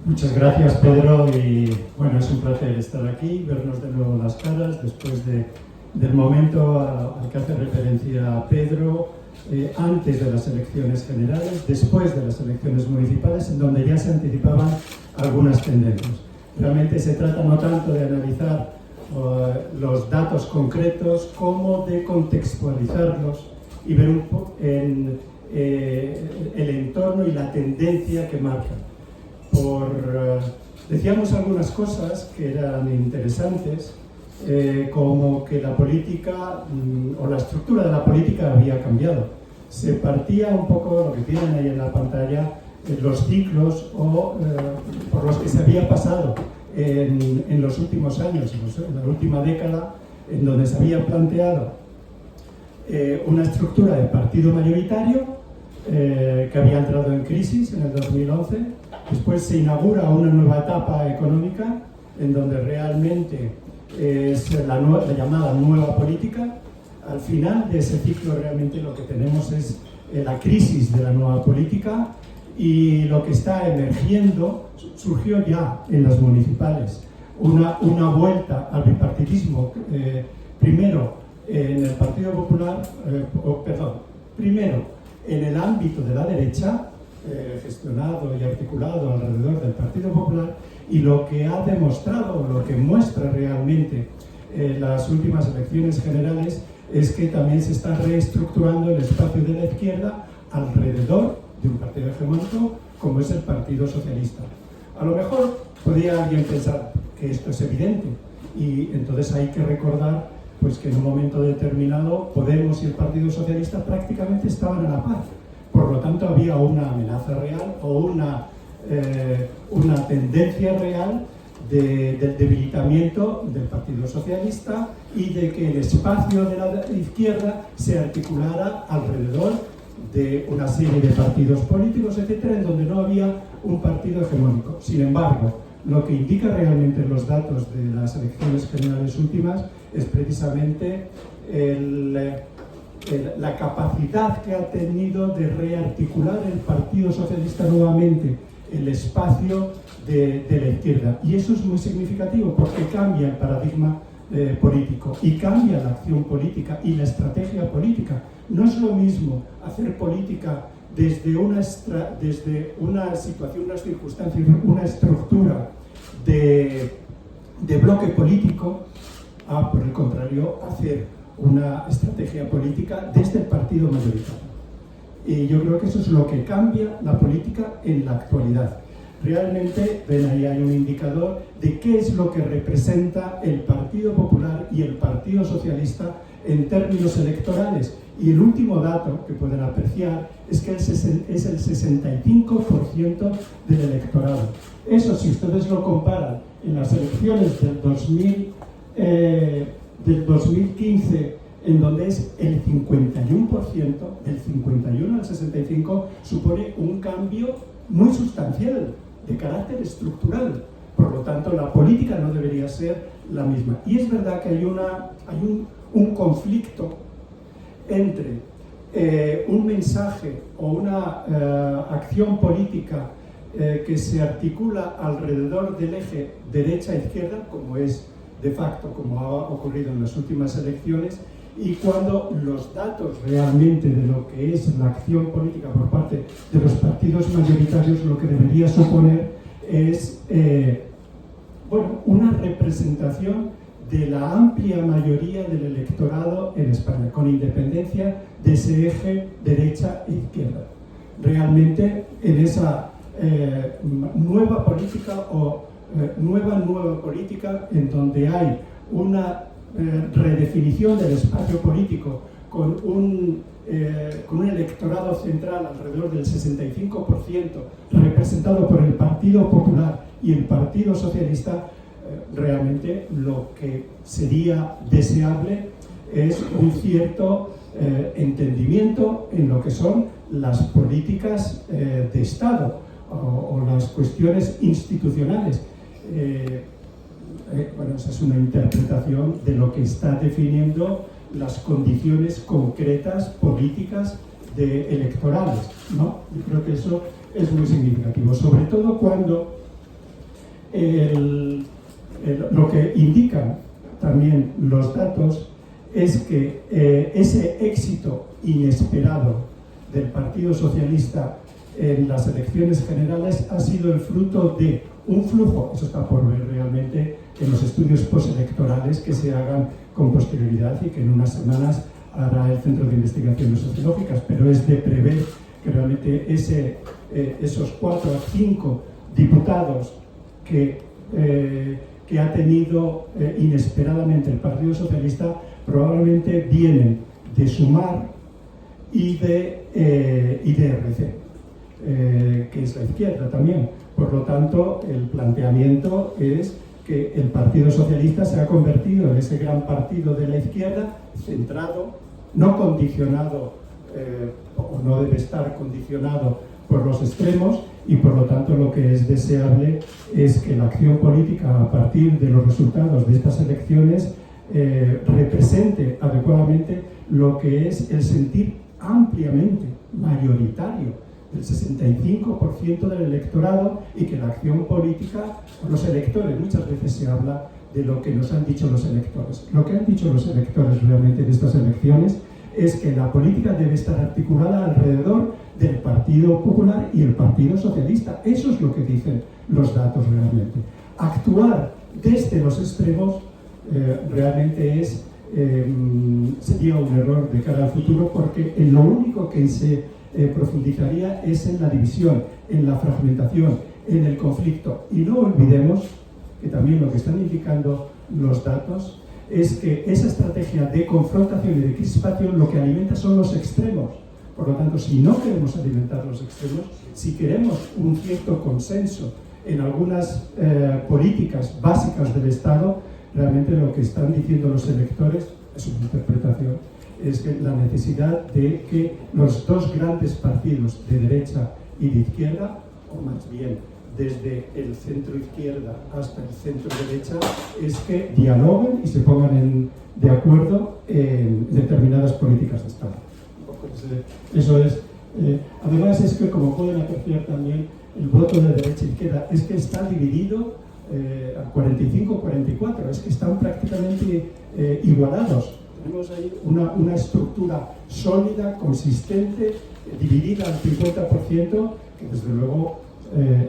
Muchas gracias, Pedro, y bueno, es un placer estar aquí, vernos de nuevo las caras después del momento al que hace referencia Pedro, antes de las elecciones generales, después de las elecciones municipales, en donde ya se anticipaban algunas tendencias. Realmente se trata no tanto de analizar los datos concretos como de contextualizarlos y ver un poco en el entorno y la tendencia que marcan. Decíamos algunas cosas que eran interesantes, como que la política o la estructura de la política había cambiado. Se partía un poco, lo que tienen ahí en la pantalla, los ciclos por los que se había pasado en los últimos años, en la última década, en donde se había planteado una estructura de partido mayoritario que había entrado en crisis en el 2011. Después se inaugura una nueva etapa económica en donde realmente es la llamada nueva política. Al final de ese ciclo realmente lo que tenemos es la crisis de la nueva política, y lo que está emergiendo surgió ya en las municipales. Una vuelta al bipartidismo, primero en el Partido Popular, primero en el ámbito de la derecha, gestionado y articulado alrededor del Partido Popular, y lo que ha demostrado, lo que muestra realmente las últimas elecciones generales, es que también se está reestructurando el espacio de la izquierda alrededor de un partido hegemónico como es el Partido Socialista. A lo mejor podría alguien pensar que esto es evidente, y entonces hay que recordar pues, que en un momento determinado Podemos y el Partido Socialista prácticamente estaban a la par. Por lo tanto, había una amenaza real o una tendencia real del debilitamiento del Partido Socialista, y de que el espacio de la izquierda se articulara alrededor de una serie de partidos políticos, etcétera, en donde no había un partido hegemónico. Sin embargo, lo que indica realmente los datos de las elecciones generales últimas es precisamente la capacidad que ha tenido de rearticular el Partido Socialista nuevamente el espacio de la izquierda. Y eso es muy significativo porque cambia el paradigma político y cambia la acción política y la estrategia política. No es lo mismo hacer política desde una situación, unas circunstancias, una estructura de bloque político, a, por el contrario, hacer una estrategia política desde el partido mayoritario. Y yo creo que eso es lo que cambia la política en la actualidad. Realmente, ven ahí hay un indicador de qué es lo que representa el Partido Popular y el Partido Socialista en términos electorales. Y el último dato que pueden apreciar es que es el 65% del electorado. Eso, si ustedes lo comparan en las elecciones del 2015, en donde es el 51%, del 51 al 65, supone un cambio muy sustancial, de carácter estructural. Por lo tanto, la política no debería ser la misma. Y es verdad que hay un conflicto entre un mensaje o una acción política que se articula alrededor del eje derecha-izquierda, como es de facto, como ha ocurrido en las últimas elecciones, y cuando los datos realmente de lo que es la acción política por parte de los partidos mayoritarios, lo que debería suponer es una representación de la amplia mayoría del electorado en España, con independencia de ese eje derecha e izquierda. Realmente en esa nueva política o nueva política, en donde hay una redefinición del espacio político con un electorado central alrededor del 65%, representado por el Partido Popular y el Partido Socialista, realmente lo que sería deseable es un cierto entendimiento en lo que son las políticas de Estado o las cuestiones institucionales. Esa es una interpretación de lo que está definiendo las condiciones concretas políticas electorales, ¿no? Yo creo que eso es muy significativo, sobre todo cuando lo que indican también los datos es que ese éxito inesperado del Partido Socialista en las elecciones generales ha sido el fruto de un flujo, eso está por ver realmente en los estudios postelectorales que se hagan con posterioridad y que en unas semanas hará el Centro de Investigaciones Sociológicas, pero es de prever que realmente esos 4 a 5 diputados que ha tenido inesperadamente el Partido Socialista probablemente vienen de Sumar y de RC, que es la izquierda también. Por lo tanto, el planteamiento es que el Partido Socialista se ha convertido en ese gran partido de la izquierda, centrado, no condicionado, o no debe estar condicionado por los extremos, y por lo tanto lo que es deseable es que la acción política a partir de los resultados de estas elecciones represente adecuadamente lo que es el sentir ampliamente mayoritario del 65% del electorado, y que la acción política, los electores, muchas veces se habla de lo que nos han dicho los electores. Lo que han dicho los electores realmente de estas elecciones es que la política debe estar articulada alrededor del Partido Popular y el Partido Socialista. Eso es lo que dicen los datos realmente. Actuar desde los extremos realmente sería un error de cara al futuro, porque en lo único que se profundizaría es en la división, en la fragmentación, en el conflicto. Y no olvidemos que también lo que están indicando los datos es que esa estrategia de confrontación y de crispación lo que alimenta son los extremos. Por lo tanto, si no queremos alimentar los extremos, si queremos un cierto consenso en algunas políticas básicas del Estado, realmente lo que están diciendo los electores, es una interpretación, es que la necesidad de que los dos grandes partidos de derecha y de izquierda, o más bien desde el centro izquierda hasta el centro derecha, es que dialoguen y se pongan de acuerdo en determinadas políticas de Estado. Eso es. Además es que, como pueden apreciar también, el voto de derecha e izquierda es que está dividido a 45-44, es que están prácticamente igualados. Tenemos ahí una estructura sólida, consistente, dividida al 50%, que desde luego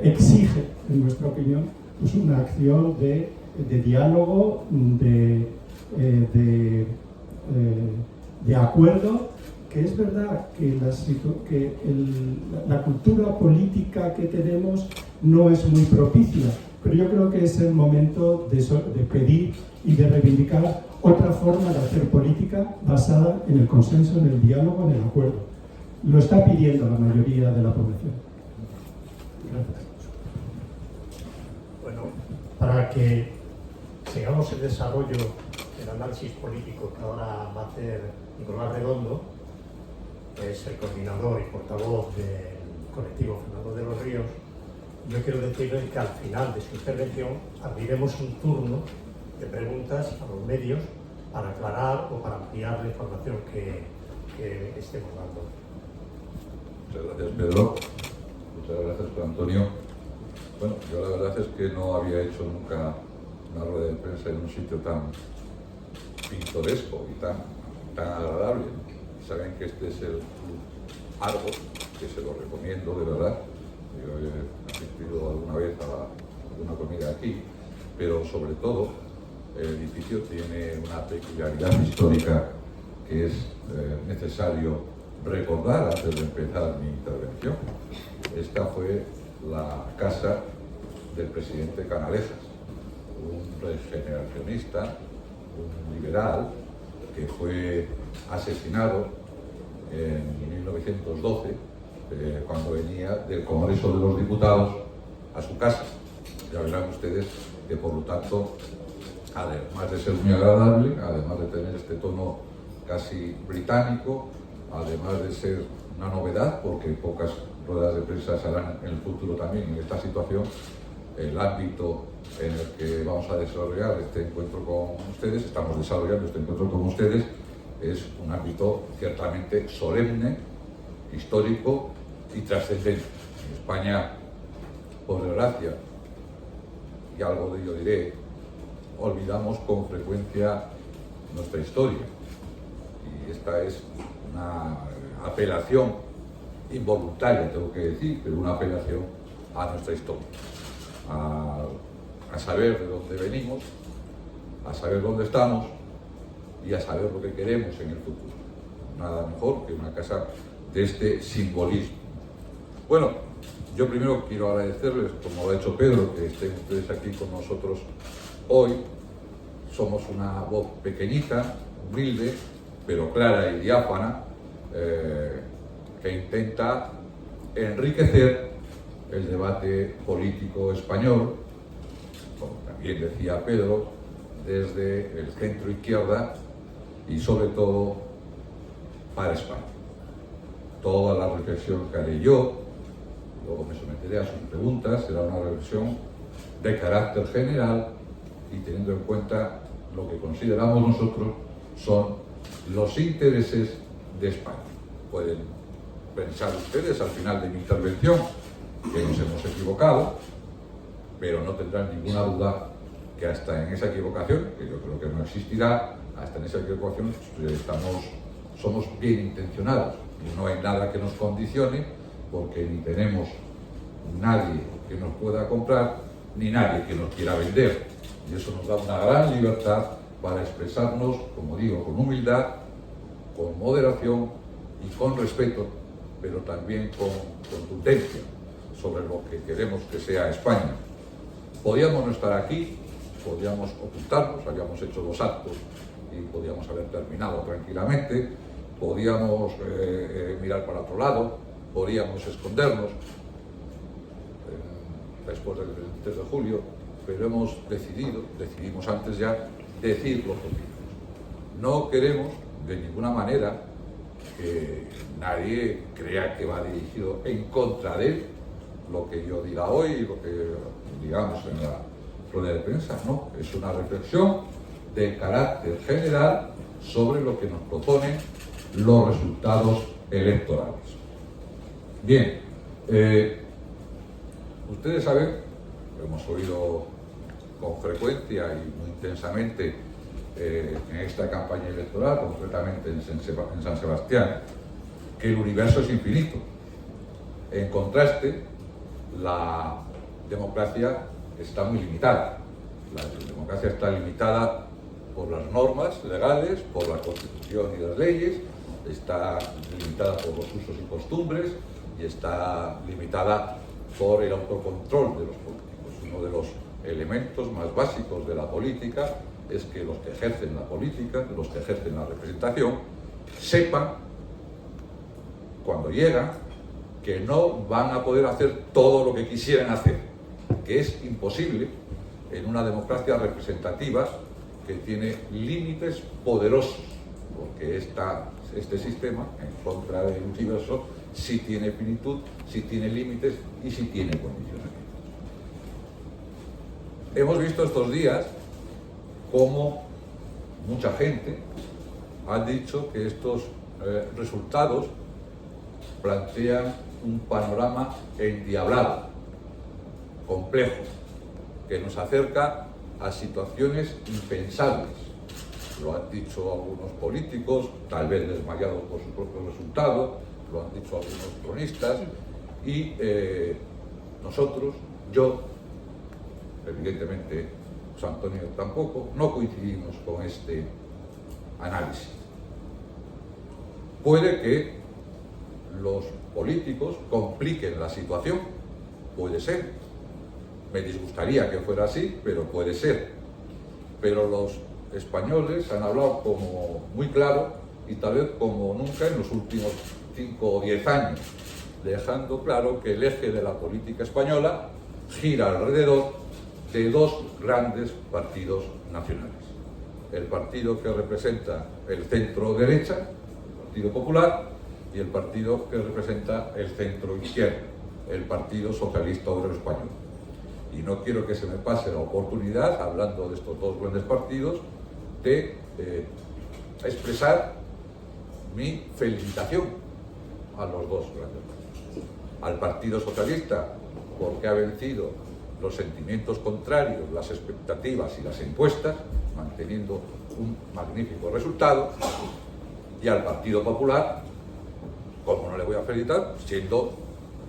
exige, en nuestra opinión, pues una acción de diálogo, de acuerdo, que es verdad que la cultura política que tenemos no es muy propicia, pero yo creo que es el momento de pedir y de reivindicar otra forma de hacer política basada en el consenso, en el diálogo, en el acuerdo. Lo está pidiendo la mayoría de la población. Gracias. Bueno, para que sigamos el desarrollo del análisis político que ahora va a hacer Nicolás Redondo, que es el coordinador y portavoz del colectivo Fernando de los Ríos, yo quiero decirles que al final de su intervención abriremos un turno de preguntas a los medios para aclarar o para ampliar la información que estemos dando. Muchas gracias, Pedro. Muchas gracias, Juan Antonio. Bueno, yo la verdad es que no había hecho nunca una rueda de prensa en un sitio tan pintoresco y tan agradable. Saben que este es el Club Argos, que se lo recomiendo de verdad. Yo he asistido alguna vez a alguna comida aquí, pero sobre todo el edificio tiene una peculiaridad histórica que es necesario recordar antes de empezar mi intervención. Esta fue la casa del presidente Canalejas, un regeneracionista, un liberal, que fue asesinado en 1912 cuando venía del Congreso de los Diputados a su casa. Ya verán ustedes que, por lo tanto, además de ser muy agradable, además de tener este tono casi británico, además de ser una novedad, porque pocas ruedas de prensa se harán en el futuro también en esta situación, el ámbito en el que vamos a desarrollar este encuentro con ustedes, estamos desarrollando este encuentro con ustedes, es un ámbito ciertamente solemne, histórico y trascendente. En España, por desgracia, y algo de ello diré, olvidamos con frecuencia nuestra historia. Y esta es una apelación involuntaria, tengo que decir, pero una apelación a nuestra historia, a saber de dónde venimos, a saber dónde estamos y a saber lo que queremos en el futuro. Nada mejor que una casa de este simbolismo. Bueno, yo primero quiero agradecerles, como lo ha hecho Pedro, que estén ustedes aquí con nosotros hoy. Somos una voz pequeñita, humilde, pero clara y diáfana, que intenta enriquecer el debate político español, como también decía Pedro, desde el centro izquierda y sobre todo para España. Toda la reflexión que haré yo, luego me someteré a sus preguntas, será una reflexión de carácter general y teniendo en cuenta lo que consideramos nosotros son los intereses de España. Pueden pensar ustedes al final de mi intervención que nos hemos equivocado, pero no tendrán ninguna duda que hasta en esa equivocación, que yo creo que no existirá, hasta en esa equivocación somos bien intencionados. Y no hay nada que nos condicione, porque ni tenemos nadie que nos pueda comprar, ni nadie que nos quiera vender. Y eso nos da una gran libertad para expresarnos, como digo, con humildad, con moderación y con respeto, pero también con contundencia sobre lo que queremos que sea España. Podíamos no estar aquí, podíamos ocultarnos, habíamos hecho los actos y podíamos haber terminado tranquilamente, podíamos mirar para otro lado, podíamos escondernos después del 23 de julio, pero hemos decidimos antes ya, decir lo que opinamos. No queremos de ninguna manera que nadie crea que va dirigido en contra de él, lo que yo diga hoy y lo que digamos en la rueda de prensa, no, es una reflexión de carácter general sobre lo que nos proponen los resultados electorales. Bien, ustedes saben, lo hemos oído con frecuencia y muy intensamente en esta campaña electoral, concretamente en San Sebastián, que el universo es infinito. En contraste, la democracia está muy limitada. La democracia está limitada por las normas legales, por la Constitución y las leyes, está limitada por los usos y costumbres y está limitada por el autocontrol de los políticos. Uno de los elementos más básicos de la política es que los que ejercen la política, los que ejercen la representación, sepan, cuando llegan, que no van a poder hacer todo lo que quisieran hacer, que es imposible en una democracia representativa que tiene límites poderosos, porque este sistema, en contra del universo, sí tiene finitud, sí tiene límites y sí tiene condicionamientos. Hemos visto estos días cómo mucha gente ha dicho que estos resultados plantean un panorama endiablado, complejo, que nos acerca a situaciones impensables. Lo han dicho algunos políticos, tal vez desmayados por su propio resultado, lo han dicho algunos cronistas, y nosotros, yo, evidentemente, José Antonio tampoco, no coincidimos con este análisis. Puede que los políticos compliquen la situación, puede ser. Me disgustaría que fuera así, pero puede ser. Pero los españoles han hablado como muy claro y tal vez como nunca en los últimos 5 o 10 años, dejando claro que el eje de la política española gira alrededor de dos grandes partidos nacionales. El partido que representa el centro derecha, el Partido Popular, y el partido que representa el centro izquierda, el Partido Socialista Obrero Español. Y no quiero que se me pase la oportunidad, hablando de estos dos grandes partidos, de expresar mi felicitación a los dos grandes partidos. Al Partido Socialista, porque ha vencido los sentimientos contrarios, las expectativas y las encuestas, manteniendo un magnífico resultado, y al Partido Popular, como no le voy a felicitar, siendo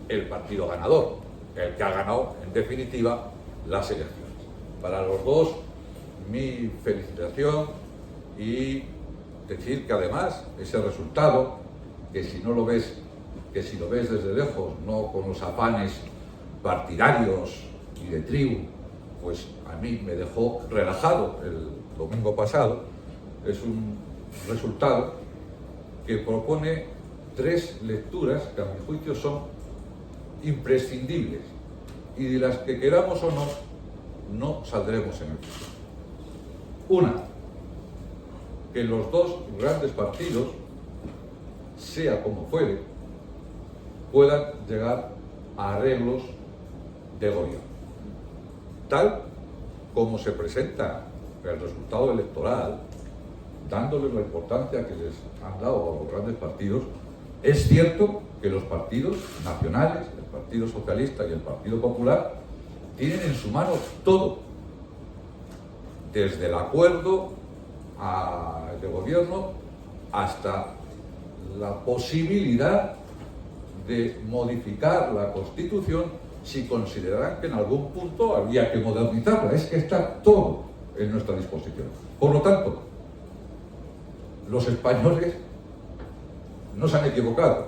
el partido ganador, el que ha ganado en definitiva las elecciones. Para los dos, mi felicitación, y decir que además ese resultado, que si no lo ves, que si lo ves desde lejos, no con los afanes partidarios y de tribu, pues a mí me dejó relajado el domingo pasado. Es un resultado que propone tres lecturas que a mi juicio son imprescindibles y de las que, queramos o no saldremos en el futuro. Una, que los dos grandes partidos, sea como fuere, puedan llegar a arreglos de gobierno, tal como se presenta el resultado electoral, dándoles la importancia que les han dado a los grandes partidos. Es cierto que los partidos nacionales, el Partido Socialista y el Partido Popular, tienen en su mano todo, desde el acuerdo de gobierno hasta la posibilidad de modificar la Constitución si consideran que en algún punto había que modernizarla. Es que está todo en nuestra disposición. Por lo tanto, los españoles no se han equivocado.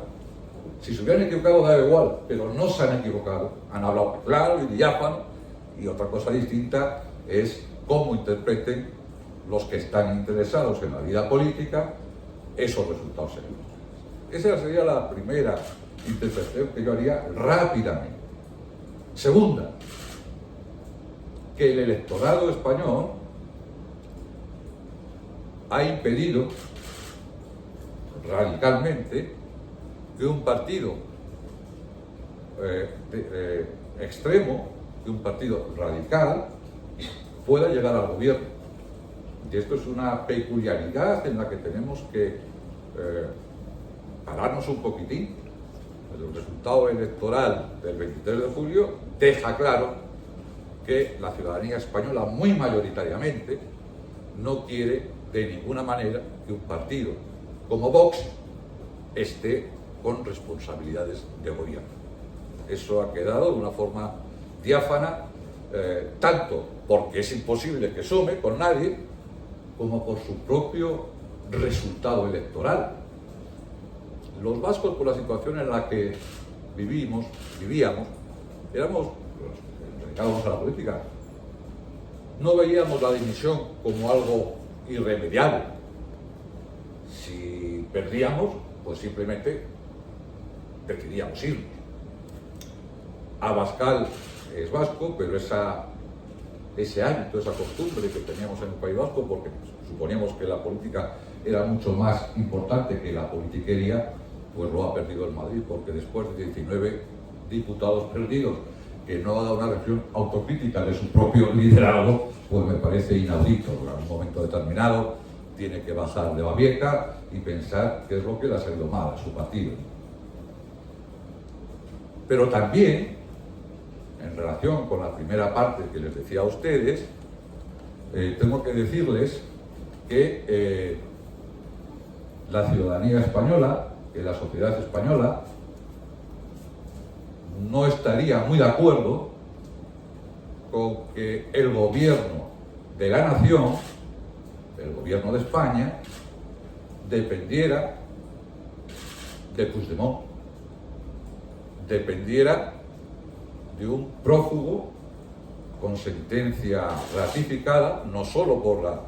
Si se hubieran equivocado da igual, pero no se han equivocado. Han hablado claro y diáfano, y otra cosa distinta es cómo interpreten los que están interesados en la vida política esos resultados electorales. Esa sería la primera interpretación que yo haría rápidamente. Segunda, que el electorado español ha impedido radicalmente que un partido extremo, que un partido radical, pueda llegar al gobierno. Y esto es una peculiaridad en la que tenemos que pararnos un poquitín. El resultado electoral del 23 de julio deja claro que la ciudadanía española, muy mayoritariamente, no quiere de ninguna manera que un partido como Vox esté con responsabilidades de gobierno. Eso ha quedado de una forma diáfana, tanto porque es imposible que sume con nadie, como por su propio resultado electoral. Los vascos, por la situación en la que vivíamos, éramos los dedicados a la política. No veíamos la dimisión como algo irremediable. Si perdíamos, pues simplemente decidíamos irnos. Abascal es vasco, pero ese hábito, esa costumbre que teníamos en el País Vasco, porque suponíamos que la política era mucho más importante que la politiquería, pues lo ha perdido en Madrid, porque después de 19 diputados perdidos, que no ha dado una reflexión autocrítica de su propio liderazgo, pues me parece inaudito. En un momento determinado tiene que bajar de Babieca y pensar qué es lo que le ha salido mal a su partido. Pero también, en relación con la primera parte que les decía a ustedes, tengo que decirles que la ciudadanía española, que la sociedad española, no estaría muy de acuerdo con que el gobierno de la nación, el gobierno de España, dependiera de Puigdemont, dependiera de un prófugo con sentencia ratificada, no solo por la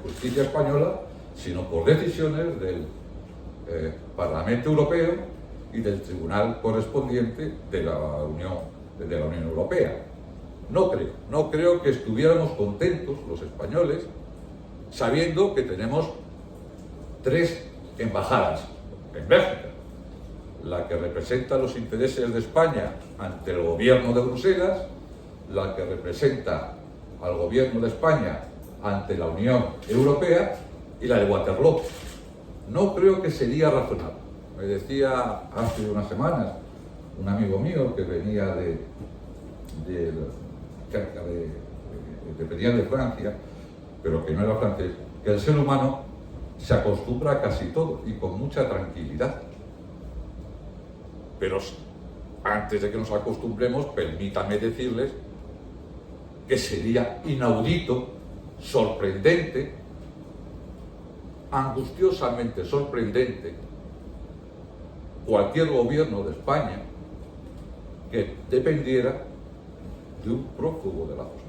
justicia española, sino por decisiones del Parlamento Europeo y del tribunal correspondiente de la Unión Europea. No creo que estuviéramos contentos los españoles sabiendo que tenemos 3 embajadas en Bélgica: la que representa los intereses de España ante el gobierno de Bruselas, la que representa al gobierno de España ante la Unión Europea, y la de Waterloo. No creo que sería razonable. Me decía hace unas semanas un amigo mío que venía de que venían de Francia, pero que no era francés, que el ser humano se acostumbra a casi todo y con mucha tranquilidad. Pero antes de que nos acostumbremos, permítame decirles que sería inaudito, sorprendente, angustiosamente sorprendente, cualquier gobierno de España que dependiera de un prófugo de la justicia.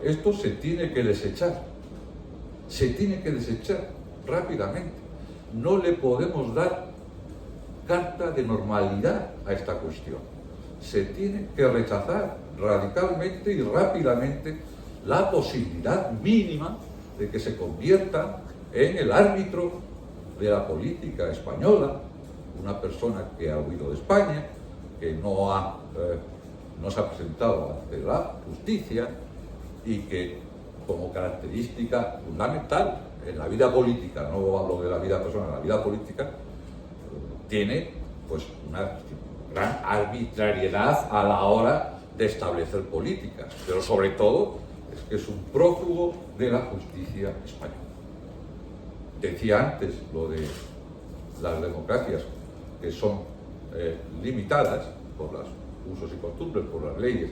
Esto se tiene que desechar rápidamente. No le podemos dar carta de normalidad a esta cuestión. Se tiene que rechazar radicalmente y rápidamente la posibilidad mínima de que se convierta en el árbitro de la política española, una persona que ha huido de España, que no se ha presentado ante la justicia y que, como característica fundamental en la vida política, no hablo de la vida personal, la vida política, tiene pues una gran arbitrariedad a la hora de establecer políticas, pero sobre todo es que es un prófugo de la justicia española. Decía antes lo de las democracias que son limitadas por los usos y costumbres, por las leyes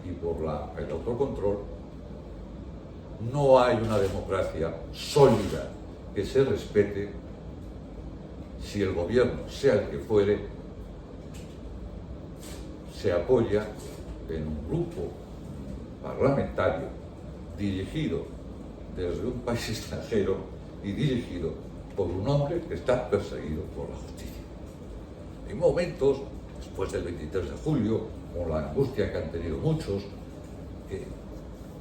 y por el autocontrol. No hay una democracia sólida que se respete si el gobierno, sea el que fuere, se apoya en un grupo parlamentario dirigido desde un país extranjero y dirigido por un hombre que está perseguido por la justicia. En momentos, después del 23 de julio, con la angustia que han tenido muchos, que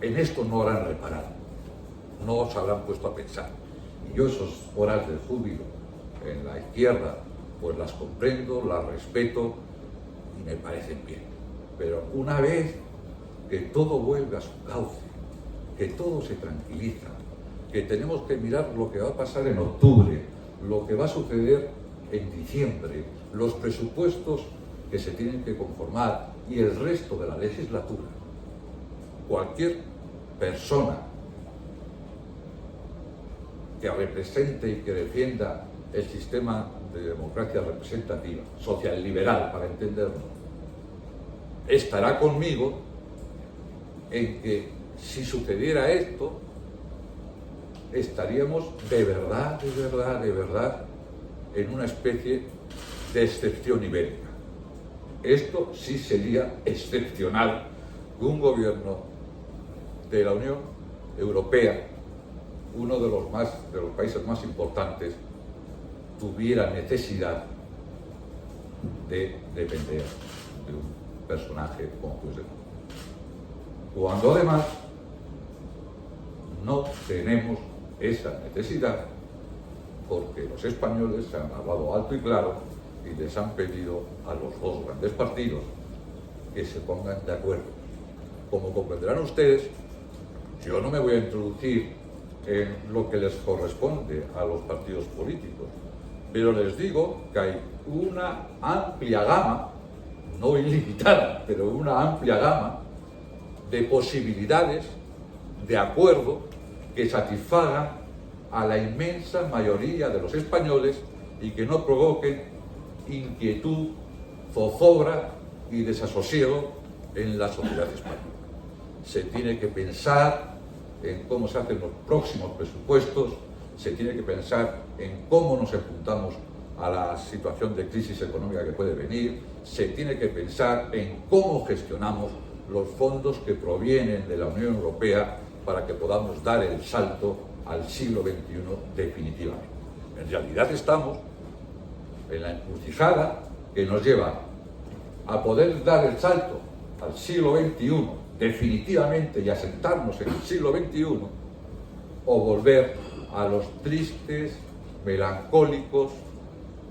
en esto no habrán reparado, no se habrán puesto a pensar. Y yo esas horas de júbilo en la izquierda, pues las comprendo, las respeto y me parecen bien. Pero una vez que todo vuelve a su cauce, que todo se tranquiliza, que tenemos que mirar lo que va a pasar en octubre, lo que va a suceder en diciembre, los presupuestos que se tienen que conformar y el resto de la legislatura, cualquier persona que represente y que defienda el sistema de democracia representativa, social liberal, para entenderlo, estará conmigo en que si sucediera esto, estaríamos de verdad en una especie de excepción ibérica. Esto sí sería excepcional que un gobierno de la Unión Europea, uno de los países más importantes, tuviera necesidad de depender de un personaje como Puigdemont. Cuando además no tenemos esa necesidad, porque los españoles se han hablado alto y claro y les han pedido a los dos grandes partidos que se pongan de acuerdo. Como comprenderán ustedes, yo no me voy a introducir en lo que les corresponde a los partidos políticos, pero les digo que hay una amplia gama, no ilimitada, pero una amplia gama de posibilidades de acuerdo que satisfagan a la inmensa mayoría de los españoles y que no provoquen inquietud, zozobra y desasosiego en la sociedad española. Se tiene que pensar en cómo se hacen los próximos presupuestos, se tiene que pensar en cómo nos enfrentamos a la situación de crisis económica que puede venir, se tiene que pensar en cómo gestionamos los fondos que provienen de la Unión Europea para que podamos dar el salto al siglo XXI definitivamente. En realidad estamos en la encrucijada que nos lleva a poder dar el salto al siglo XXI definitivamente y asentarnos en el siglo XXI, o volver a los tristes, melancólicos,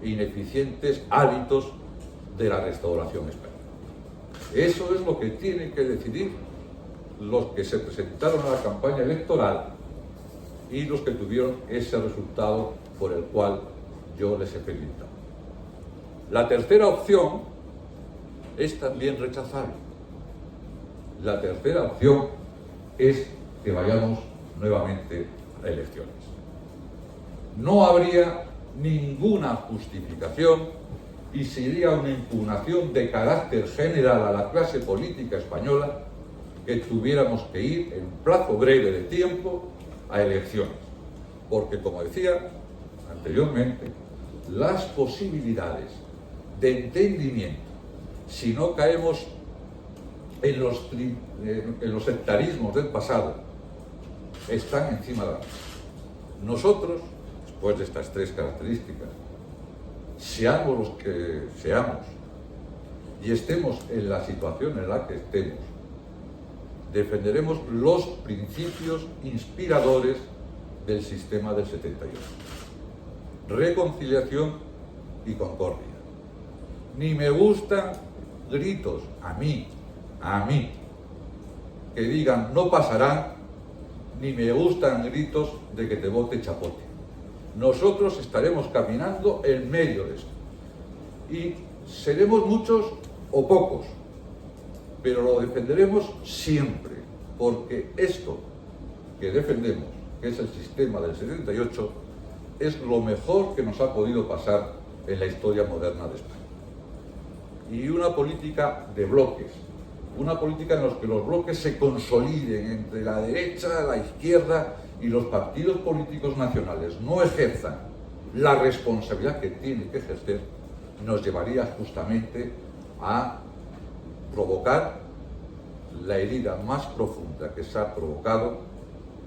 ineficientes hábitos de la restauración española. Eso es lo que tienen que decidir los que se presentaron a la campaña electoral y los que tuvieron ese resultado por el cual yo les he felicitado. La tercera opción es también rechazable. La tercera opción es que vayamos nuevamente a elecciones. No habría ninguna justificación y sería una impugnación de carácter general a la clase política española que tuviéramos que ir en plazo breve de tiempo a elecciones. Porque, como decía anteriormente, las posibilidades de entendimiento, si no caemos en los sectarismos del pasado, están encima de la mesa. Nosotros, después de estas tres características, seamos los que seamos y estemos en la situación en la que estemos, defenderemos los principios inspiradores del sistema del 78. Reconciliación y concordia. Ni me gustan gritos a mí, que digan no pasarán, ni me gustan gritos de que te vote chapote. Nosotros estaremos caminando en medio de esto. Y seremos muchos o pocos, pero lo defenderemos siempre, porque esto que defendemos, que es el sistema del 78, es lo mejor que nos ha podido pasar en la historia moderna de España. Y una política de bloques, una política en la que los bloques se consoliden entre la derecha, la izquierda y los partidos políticos nacionales no ejerzan la responsabilidad que tienen que ejercer, nos llevaría justamente a provocar la herida más profunda que se ha provocado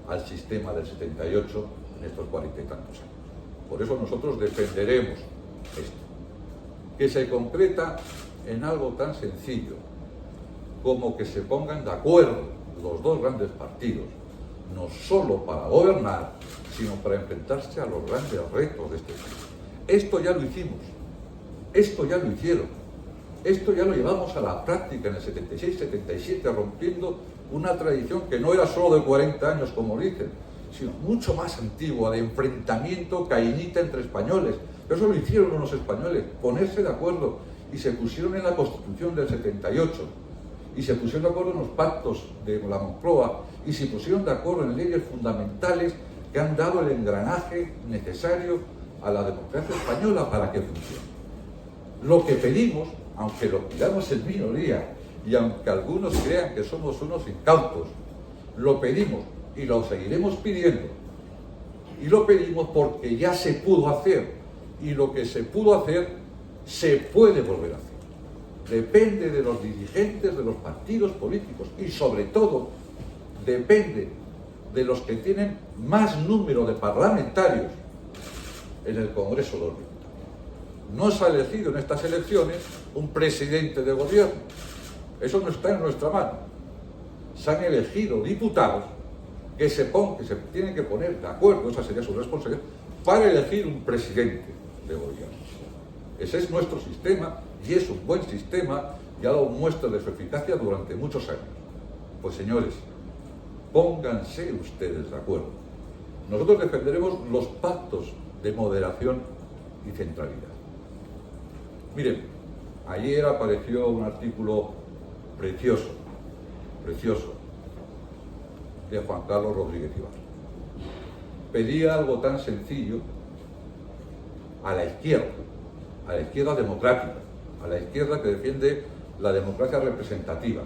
al sistema del 78 en estos 40 y tantos años. Por eso nosotros defenderemos esto, que se concreta en algo tan sencillo como que se pongan de acuerdo los dos grandes partidos, no solo para gobernar, sino para enfrentarse a los grandes retos de este país. Esto ya lo hicimos, esto ya lo hicieron, esto ya lo llevamos a la práctica en el 76-77, rompiendo una tradición que no era solo de 40 años, como dicen, sino mucho más antigua, de enfrentamiento cainita entre españoles. Eso lo hicieron los españoles, ponerse de acuerdo, y se pusieron en la Constitución del 78, y se pusieron de acuerdo en los pactos de la Moncloa, y se pusieron de acuerdo en leyes fundamentales que han dado el engranaje necesario a la democracia española para que funcione. Lo que pedimos, aunque lo pidamos en minoría, y aunque algunos crean que somos unos incautos, lo pedimos y lo seguiremos pidiendo. Y lo pedimos porque ya se pudo hacer, y lo que se pudo hacer se puede volver a hacer. Depende de los dirigentes de los partidos políticos y sobre todo depende de los que tienen más número de parlamentarios en el Congreso de los Diputados. No se ha elegido en estas elecciones un presidente de gobierno. Eso no está en nuestra mano. Se han elegido diputados que se tienen que poner de acuerdo, esa sería su responsabilidad, para elegir un presidente de gobierno. Ese es nuestro sistema y es un buen sistema y ha dado muestra de su eficacia durante muchos años. Pues señores, pónganse ustedes de acuerdo. Nosotros defenderemos los pactos de moderación y centralidad. Miren, ayer apareció un artículo precioso, de Juan Carlos Rodríguez Ibarra. Pedía algo tan sencillo a la izquierda democrática, a la izquierda que defiende la democracia representativa.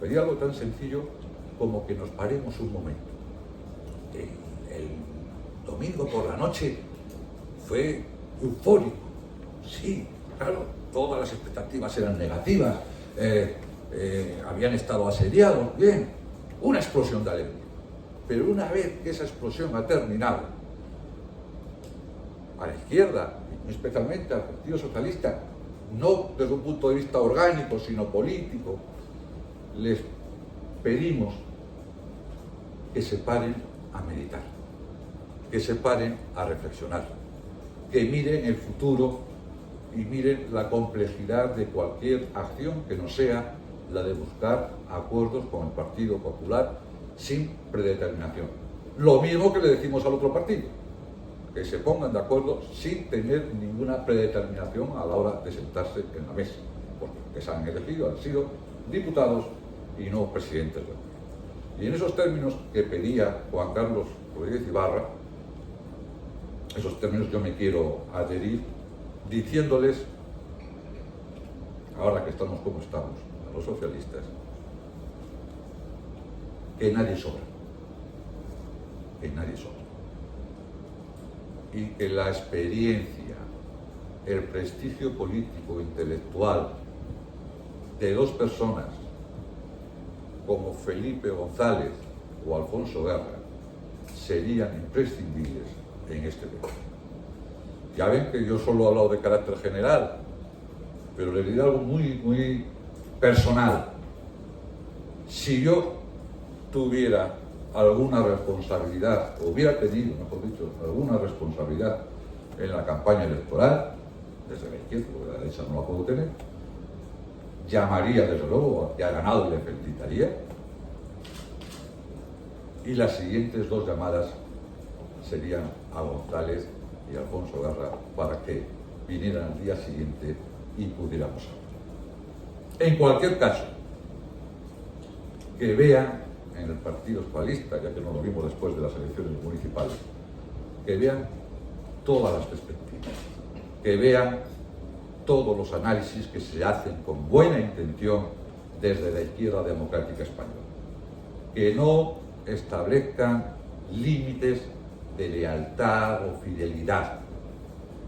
Pedía algo tan sencillo como que nos paremos un momento. El domingo por la noche fue eufórico. Sí, claro, todas las expectativas eran negativas, habían estado asediados, bien, una explosión de alegría. Pero una vez que esa explosión ha terminado, a la izquierda, especialmente al Partido Socialista, no desde un punto de vista orgánico, sino político, les pedimos que se paren a meditar, que se paren a reflexionar, que miren el futuro y miren la complejidad de cualquier acción que no sea la de buscar acuerdos con el Partido Popular sin predeterminación. Lo mismo que le decimos al otro partido, que se pongan de acuerdo sin tener ninguna predeterminación a la hora de sentarse en la mesa. Porque que se han elegido han sido diputados y no presidentes. Y en esos términos que pedía Juan Carlos Rodríguez Ibarra, esos términos yo me quiero adherir diciéndoles, ahora que estamos como estamos, a los socialistas, que nadie sobra. Que nadie sobra. Y que la experiencia, el prestigio político, intelectual de dos personas como Felipe González o Alfonso Guerra serían imprescindibles en este debate. Ya ven que yo solo he hablado de carácter general, pero le diré algo muy personal. Si yo tuviera alguna responsabilidad, o hubiera tenido, mejor dicho, alguna responsabilidad en la campaña electoral, desde la izquierda, porque la derecha no la puedo tener, llamaría desde luego a que ha ganado y le felicitaría. Y las siguientes dos llamadas serían a González y Alfonso Guerra para que vinieran al día siguiente y pudiéramos hablar. En cualquier caso, que vean en el Partido Socialista, ya que no lo vimos después de las elecciones municipales, que vean todas las perspectivas, que vean todos los análisis que se hacen con buena intención desde la izquierda democrática española, que no establezcan límites de lealtad o fidelidad.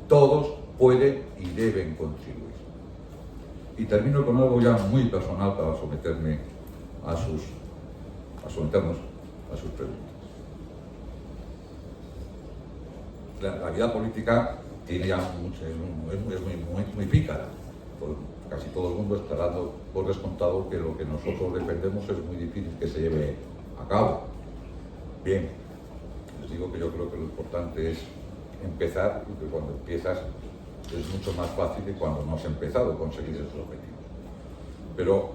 Todos pueden y deben contribuir. Y termino con algo ya muy personal para someternos a sus preguntas. La vida política tiene ya mucho, es muy pícara. Casi todo el mundo está dando por descontado que lo que nosotros defendemos es muy difícil que se lleve a cabo. Bien, les digo que yo creo que lo importante es empezar, y que cuando empiezas es mucho más fácil que cuando no has empezado a conseguir esos objetivos. Pero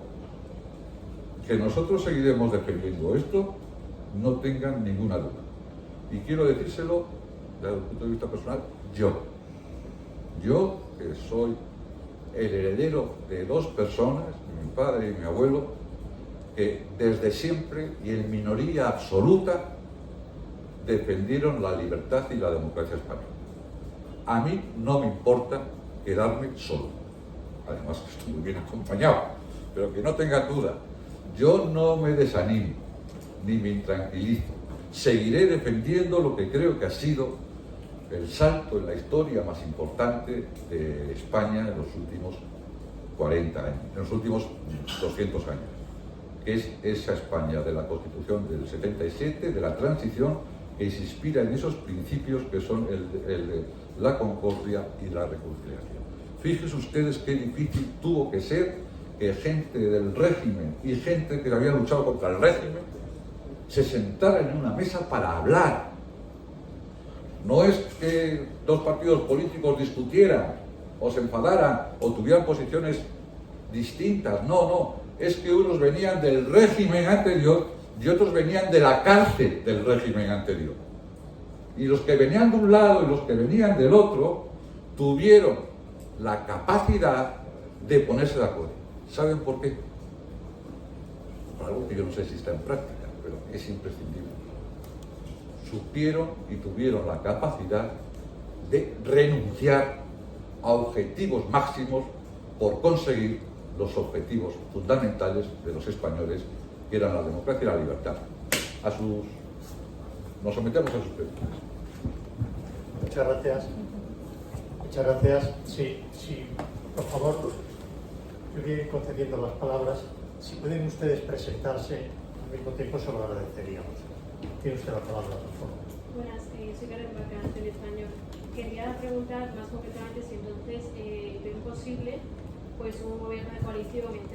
que nosotros seguiremos defendiendo esto, no tengan ninguna duda. Y quiero decírselo desde el punto de vista personal, yo que soy el heredero de dos personas, mi padre y mi abuelo, que desde siempre y en minoría absoluta defendieron la libertad y la democracia española. A mí no me importa quedarme solo, además estoy muy bien acompañado, pero que no tengan duda, yo no me desanimo ni me intranquilizo, seguiré defendiendo lo que creo que ha sido el salto en la historia más importante de España en los últimos 40 años, en los últimos 200 años, que es esa España de la Constitución del 77, de la transición, que se inspira en esos principios que son el de la concordia y la reconciliación. Fíjense ustedes qué difícil tuvo que ser que gente del régimen y gente que había luchado contra el régimen se sentaran en una mesa para hablar. No es que dos partidos políticos discutieran o se enfadaran o tuvieran posiciones distintas, no, es que unos venían del régimen anterior y otros venían de la cárcel del régimen anterior. Y los que venían de un lado y los que venían del otro tuvieron la capacidad de ponerse de acuerdo. ¿Saben por qué? Por algo que yo no sé si está en práctica, pero es imprescindible. Supieron y tuvieron la capacidad de renunciar a objetivos máximos por conseguir los objetivos fundamentales de los españoles, que eran la democracia y la libertad. Nos sometemos a sus preguntas. Muchas gracias. Muchas gracias. Sí, por favor, yo voy a ir concediendo las palabras. Si pueden ustedes presentarse al mismo tiempo, se lo agradeceríamos. Tiene usted la palabra, por favor. Buenas, soy Karen Bacán, del Español. Quería preguntar más concretamente si entonces ven posible pues un gobierno de coalición entre